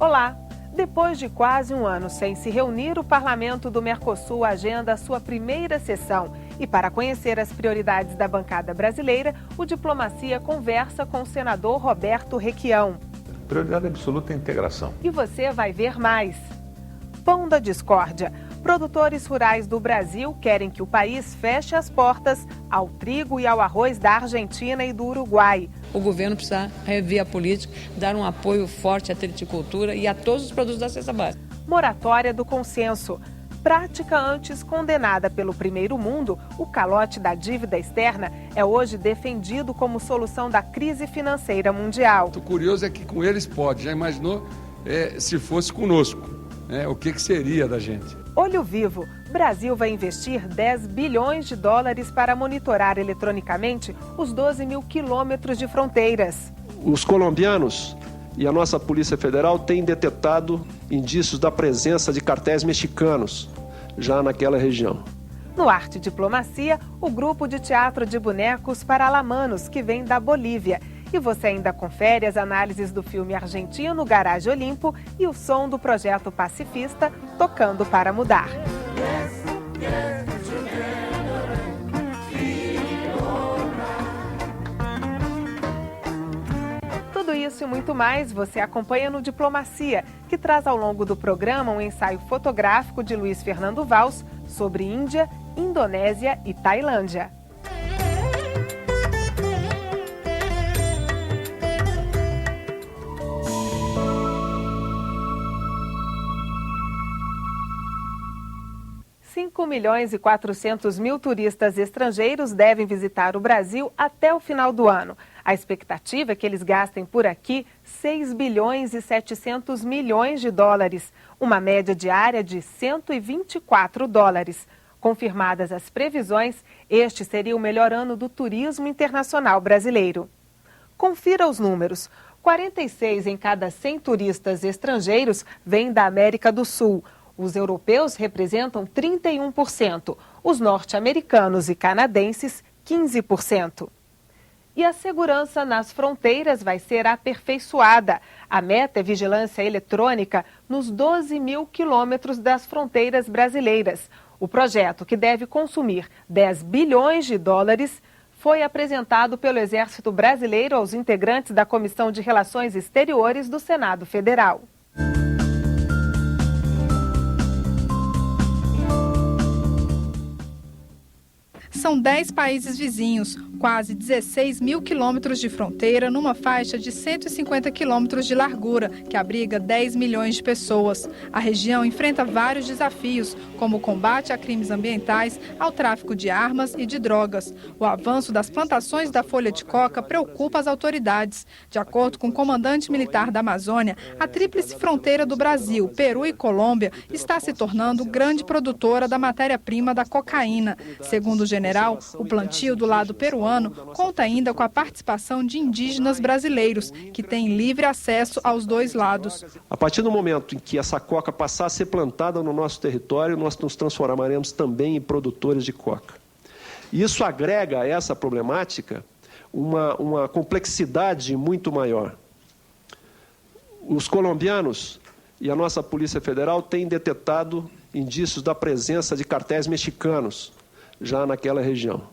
Olá! Depois de quase um ano sem se reunir, o Parlamento do Mercosul agenda a sua primeira sessão. E para conhecer as prioridades da bancada brasileira, o Diplomacia conversa com o senador Roberto Requião. Prioridade absoluta é a integração. E você vai ver mais. Pão da discórdia. Produtores rurais do Brasil querem que o país feche as portas ao trigo e ao arroz da Argentina e do Uruguai. O governo precisa rever a política, dar um apoio forte à triticultura e a todos os produtos da cesta básica. Moratória do consenso. Prática antes condenada pelo primeiro mundo, o calote da dívida externa é hoje defendido como solução da crise financeira mundial. O curioso é que com eles pode, já imaginou se fosse conosco, o que seria da gente? Olho Vivo. Brasil vai investir 10 bilhões de dólares para monitorar eletronicamente os 12 mil quilômetros de fronteiras. Os colombianos e a nossa Polícia Federal têm detectado indícios da presença de cartéis mexicanos já naquela região. No Arte Diplomacia, o grupo de teatro de bonecos Paralamanos, que vem da Bolívia. E você ainda confere as análises do filme argentino Garagem Olimpo e o som do projeto pacifista Tocando para Mudar. Tudo isso e muito mais você acompanha no Diplomacia, que traz ao longo do programa um ensaio fotográfico de Luiz Fernando Valls sobre Índia, Indonésia e Tailândia. $5,4 milhões turistas estrangeiros devem visitar o Brasil até o final do ano. A expectativa é que eles gastem por aqui $6,7 bilhões, uma média diária de $124. Confirmadas as previsões, este seria o melhor ano do turismo internacional brasileiro. Confira os números. 46 em cada 100 turistas estrangeiros vêm da América do Sul. Os europeus representam 31%, os norte-americanos e canadenses, 15%. E a segurança nas fronteiras vai ser aperfeiçoada. A meta é vigilância eletrônica nos 12 mil quilômetros das fronteiras brasileiras. O projeto, que deve consumir $10 bilhões, foi apresentado pelo Exército Brasileiro aos integrantes da Comissão de Relações Exteriores do Senado Federal. São 10 países vizinhos, quase 16 mil quilômetros de fronteira numa faixa de 150 quilômetros de largura, que abriga 10 milhões de pessoas. A região enfrenta vários desafios, como o combate a crimes ambientais, ao tráfico de armas e de drogas. O avanço das plantações da folha de coca preocupa as autoridades. De acordo com o comandante militar da Amazônia, a tríplice fronteira do Brasil, Peru e Colômbia está se tornando grande produtora da matéria-prima da cocaína. Segundo o general, o plantio do lado peruano conta ainda com a participação de indígenas brasileiros, que têm livre acesso aos dois lados. A partir do momento em que essa coca passar a ser plantada no nosso território, nós nos transformaremos também em produtores de coca. E isso agrega a essa problemática uma complexidade muito maior. Os colombianos e a nossa Polícia Federal têm detectado indícios da presença de cartéis mexicanos já naquela região.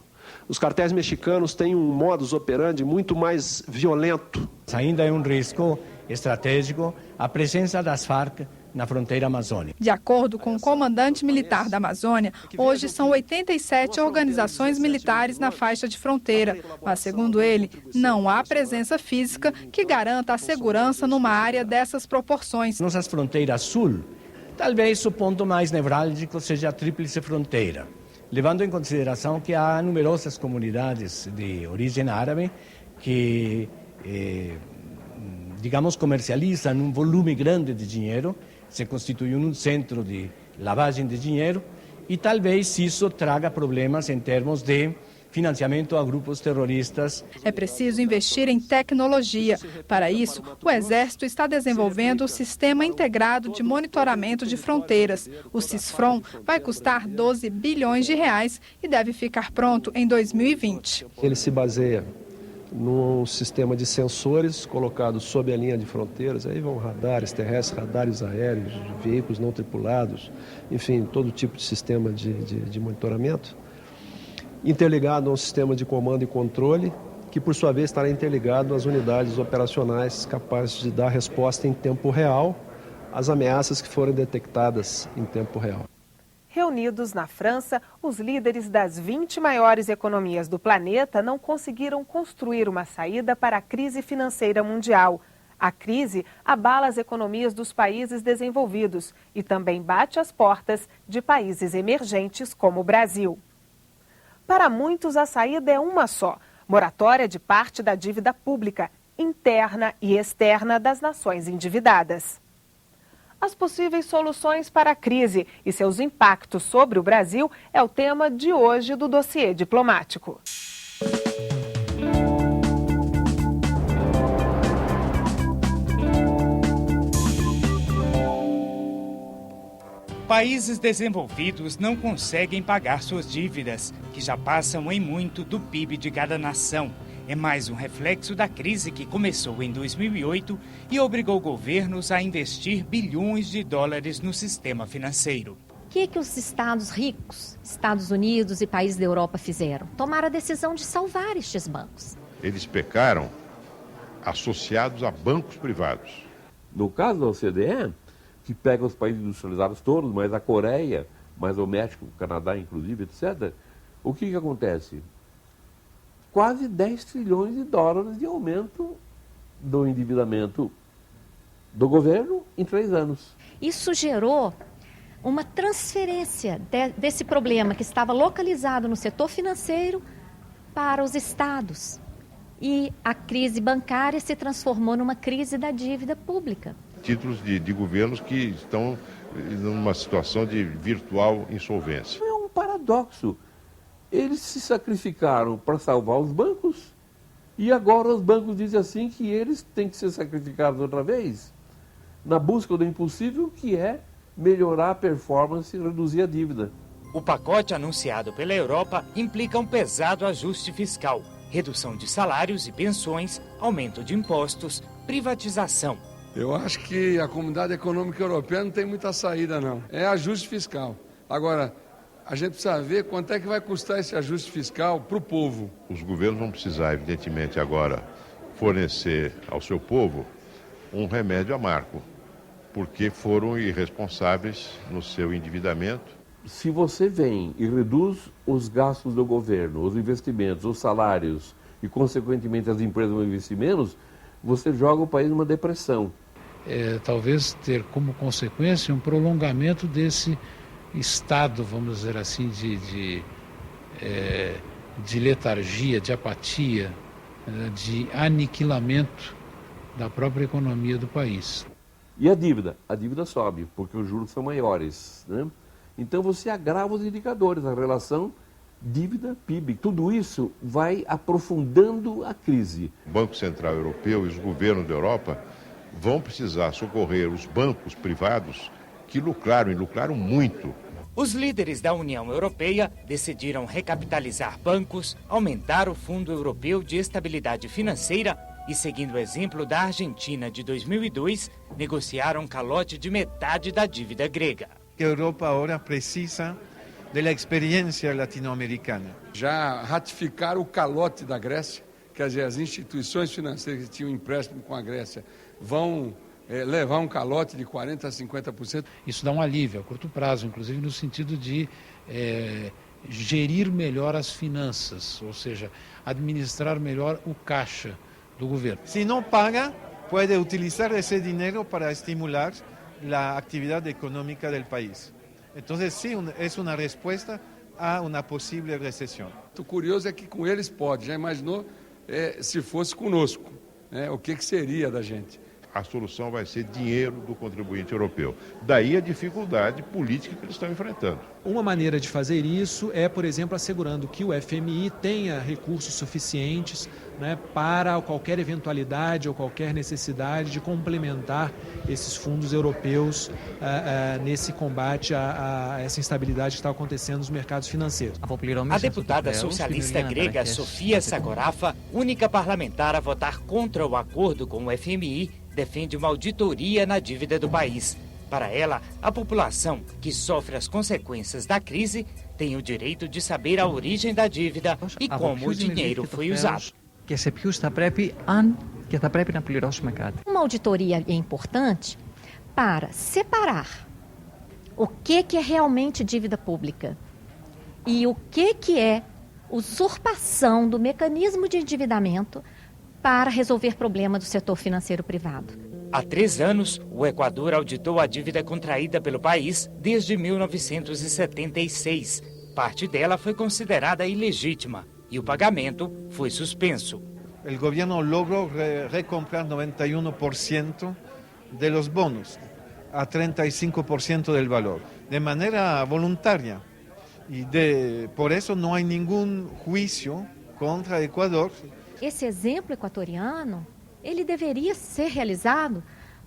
Os cartéis mexicanos têm um modus operandi muito mais violento. Ainda é um risco estratégico a presença das Farc na fronteira amazônica. De acordo com o comandante militar da Amazônia, hoje são 87 organizações militares na faixa de fronteira, mas, segundo ele, não há presença física que garanta a segurança numa área dessas proporções. Nossas fronteiras sul, talvez o ponto mais nevrálgico seja a tríplice fronteira, levando em consideração que há numerosas comunidades de origem árabe que, digamos, comercializam um volume grande de dinheiro, se constitui um centro de lavagem de dinheiro e talvez isso traga problemas em termos de financiamento a grupos terroristas. É preciso investir em tecnologia. Para isso, o Exército está desenvolvendo o Sistema Integrado de Monitoramento de Fronteiras. O CISFRON vai custar R$12 bilhões e deve ficar pronto em 2020. Ele se baseia num sistema de sensores colocados sob a linha de fronteiras. Aí vão radares terrestres, radares aéreos, veículos não tripulados, enfim, todo tipo de sistema de monitoramento, interligado a um sistema de comando e controle, que por sua vez estará interligado às unidades operacionais capazes de dar resposta em tempo real às ameaças que forem detectadas em tempo real. Reunidos na França, os líderes das 20 maiores economias do planeta não conseguiram construir uma saída para a crise financeira mundial. A crise abala as economias dos países desenvolvidos e também bate às portas de países emergentes como o Brasil. Para muitos, a saída é uma só: moratória de parte da dívida pública, interna e externa das nações endividadas. As possíveis soluções para a crise e seus impactos sobre o Brasil é o tema de hoje do Dossiê Diplomático. Países desenvolvidos não conseguem pagar suas dívidas, que já passam em muito do PIB de cada nação. É mais um reflexo da crise que começou em 2008 e obrigou governos a investir bilhões de dólares no sistema financeiro. O que os estados ricos, Estados Unidos e países da Europa fizeram? Tomaram a decisão de salvar estes bancos. Eles pecaram associados a bancos privados. No caso da OCDE, que pega os países industrializados todos, mas a Coreia, mais o México, o Canadá inclusive, etc., o que acontece? Quase 10 trilhões de dólares de aumento do endividamento do governo em 3 anos. Isso gerou uma transferência desse problema que estava localizado no setor financeiro para os estados. E a crise bancária se transformou numa crise da dívida pública. Títulos de governos que estão numa situação de virtual insolvência. É um paradoxo. Eles se sacrificaram para salvar os bancos e agora os bancos dizem assim que eles têm que ser sacrificados outra vez na busca do impossível, que é melhorar a performance e reduzir a dívida. O pacote anunciado pela Europa implica um pesado ajuste fiscal, redução de salários e pensões, aumento de impostos, privatização. Eu acho que a Comunidade Econômica Europeia não tem muita saída, não. É ajuste fiscal. Agora, a gente precisa ver quanto é que vai custar esse ajuste fiscal para o povo. Os governos vão precisar, evidentemente, agora fornecer ao seu povo um remédio amargo, porque foram irresponsáveis no seu endividamento. Se você vem e reduz os gastos do governo, os investimentos, os salários e, consequentemente, as empresas vão investir menos, você joga o país numa depressão. Talvez ter como consequência um prolongamento desse estado, vamos dizer assim, de letargia, de apatia, de aniquilamento da própria economia do país. E a dívida? A dívida sobe, porque os juros são maiores, né? Então você agrava os indicadores, a relação dívida-PIB. Tudo isso vai aprofundando a crise. O Banco Central Europeu e os governos da Europa vão precisar socorrer os bancos privados que lucraram muito. Os líderes da União Europeia decidiram recapitalizar bancos, aumentar o Fundo Europeu de Estabilidade Financeira e, seguindo o exemplo da Argentina de 2002, negociaram um calote de metade da dívida grega. A Europa agora precisa da experiência latino-americana. Já ratificaram o calote da Grécia, quer dizer, as instituições financeiras que tinham empréstimo com a Grécia vão levar um calote de 40% a 50%. Isso dá um alívio a curto prazo, inclusive no sentido de gerir melhor as finanças, ou seja, administrar melhor o caixa do governo. Se não paga, pode utilizar esse dinheiro para estimular a atividade econômica do país. Então, sim, é uma resposta a uma possível recessão. O curioso é que com eles pode. Já imaginou se fosse conosco? O que seria da gente? a solução vai ser dinheiro do contribuinte europeu. Daí a dificuldade política que eles estão enfrentando. Uma maneira de fazer isso é, por exemplo, assegurando que o FMI tenha recursos suficientes, né, para qualquer eventualidade ou qualquer necessidade de complementar esses fundos europeus nesse combate a essa instabilidade que está acontecendo nos mercados financeiros. A deputada socialista grega Sofia Sakorafa, única parlamentar a votar contra o acordo com o FMI, defende uma auditoria na dívida do país. Para ela, a população que sofre as consequências da crise tem o direito de saber a origem da dívida e como o dinheiro foi usado. Uma auditoria é importante para separar o que é realmente dívida pública e o que é usurpação do mecanismo de endividamento para resolver problema do setor financeiro privado. Há 3 anos, o Equador auditou a dívida contraída pelo país desde 1976. Parte dela foi considerada ilegítima e o pagamento foi suspenso. O governo logrou recomprar 91% de los bonos a 35% del valor, de maneira voluntária. E por isso não há nenhum juízo contra o Equador. Esse exemplo equatoriano, ele deveria ser realizado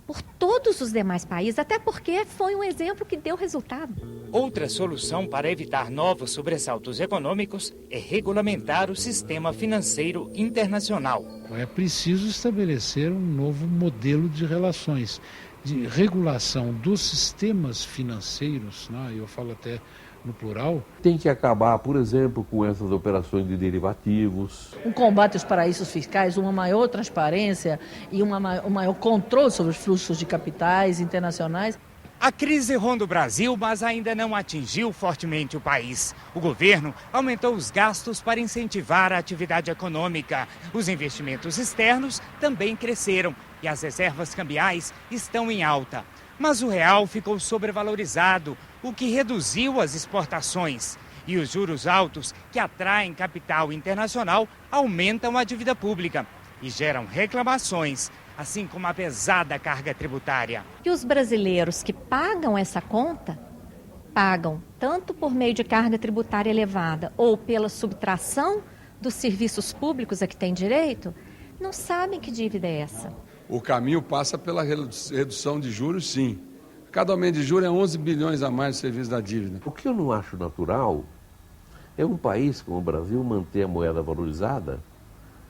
por todos os demais países, até porque foi um exemplo que deu resultado. Outra solução para evitar novos sobressaltos econômicos é regulamentar o sistema financeiro internacional. É preciso estabelecer um novo modelo de relações, de regulação dos sistemas financeiros, né? Eu falo até no plural. Tem que acabar, por exemplo, com essas operações de derivativos. Um combate aos paraísos fiscais, uma maior transparência e um maior controle sobre os fluxos de capitais internacionais. A crise ronda o Brasil, mas ainda não atingiu fortemente o país. O governo aumentou os gastos para incentivar a atividade econômica. Os investimentos externos também cresceram e as reservas cambiais estão em alta. Mas o real ficou sobrevalorizado, o que reduziu as exportações. E os juros altos, que atraem capital internacional, aumentam a dívida pública e geram reclamações, assim como a pesada carga tributária. E os brasileiros que pagam essa conta, pagam tanto por meio de carga tributária elevada ou pela subtração dos serviços públicos a que têm direito, não sabem que dívida é essa. O caminho passa pela redução de juros, sim. Cada aumento de juros é 11 bilhões a mais de serviço da dívida. O que eu não acho natural é um país como o Brasil manter a moeda valorizada,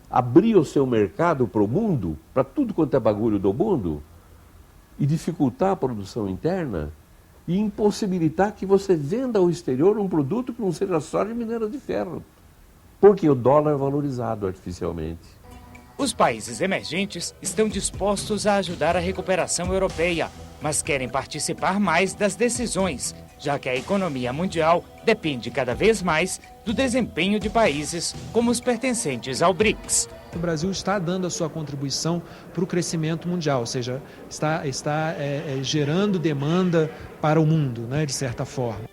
abrir o seu mercado para o mundo, para tudo quanto é bagulho do mundo, e dificultar a produção interna e impossibilitar que você venda ao exterior um produto que não seja só de minério de ferro. Porque o dólar é valorizado artificialmente. Os países emergentes estão dispostos a ajudar a recuperação europeia, mas querem participar mais das decisões, já que a economia mundial depende cada vez mais do desempenho de países como os pertencentes ao BRICS. O Brasil está dando a sua contribuição para o crescimento mundial, ou seja, está gerando demanda para o mundo, né, de certa forma.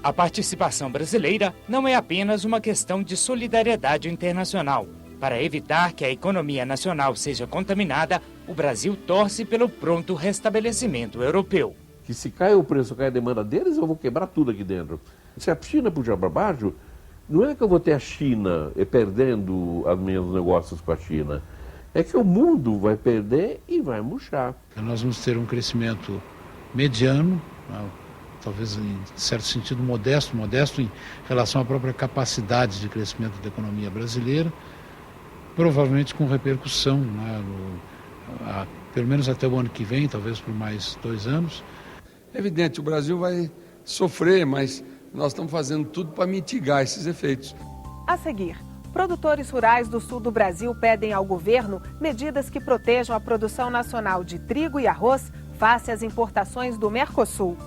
A participação brasileira não é apenas uma questão de solidariedade internacional. Para evitar que a economia nacional seja contaminada, o Brasil torce pelo pronto restabelecimento europeu. Que se cai o preço, cai a demanda deles, eu vou quebrar tudo aqui dentro. Se a China puxar para baixo, não é que eu vou ter a China perdendo os meus negócios com a China. É que o mundo vai perder e vai murchar. Nós vamos ter um crescimento mediano, talvez em certo sentido modesto em relação à própria capacidade de crescimento da economia brasileira, provavelmente com repercussão, né, pelo menos até o ano que vem, talvez por mais 2 anos. É evidente, o Brasil vai sofrer, mas nós estamos fazendo tudo para mitigar esses efeitos. A seguir, produtores rurais do sul do Brasil pedem ao governo medidas que protejam a produção nacional de trigo e arroz face às importações do Mercosul.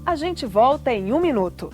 A gente volta em 1 minuto.